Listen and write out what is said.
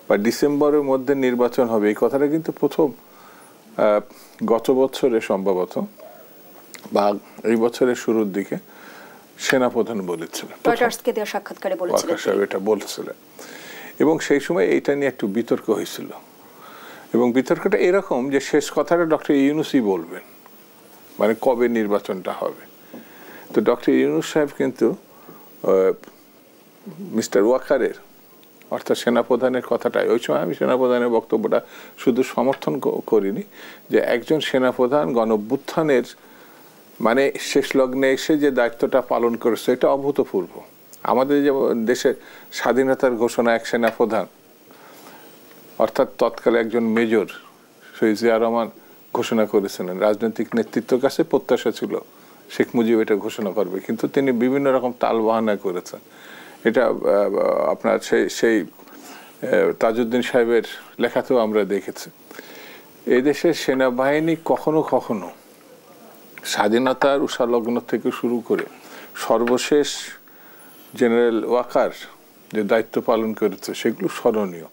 বা ডিসেম্বরের মধ্যে নির্বাচন হবে, এই কথাটা কিন্তু প্রথম গত বছরে সম্ভবত বা এই বছরের শুরুর দিকে সেনাপ্রধান বলেছিলেন, রয়টার্সকে দেওয়া সাক্ষাৎকারে বলেছিলেন, ওয়াকার সাহেব এটা বলছিলেন। এবং সেই সময় এইটা নিয়ে একটু বিতর্ক হয়েছিল, এবং বিতর্কটা এরকম যে শেষ কথাটা ডক্টর ইউনূসই বলবেন, মানে কবে নির্বাচনটা হবে। তো ডক্টর ইউনূস সাহেব কিন্তু মিস্টার ওয়াকারের অর্থাৎ সেনাপ্রধানের কথাটাই, ওই সময় আমি সেনাপ্রধানের বক্তব্যটা শুধু সমর্থন করিনি, যে একজন সেনাপ্রধান গণঅভ্যুত্থানের মানে শেষ লগ্নে এসে যে দায়িত্বটা পালন করেছে এটা অভূতপূর্ব। আমাদের যে দেশের স্বাধীনতার ঘোষণা এক সেনাপ্রধান অর্থাৎ তৎকালে একজন মেজর শহীদ জিয়া রহমান ঘোষণা করেছিলেন। রাজনৈতিক নেতৃত্বের কাছে প্রত্যাশা ছিল শেখ মুজিব এটা ঘোষণা করবে, কিন্তু তিনি বিভিন্ন রকম তালবাহানা করেছেন। এটা আপনার সেই তাজউদ্দিন সাহেবের লেখাতেও আমরা দেখেছি। এই দেশের সেনাবাহিনী কখনো কখনো স্বাধীনতার উষালগ্ন থেকে শুরু করে সর্বশেষ জেনারেল ওয়াকার যে দায়িত্ব পালন করেছে সেগুলো স্মরণীয়।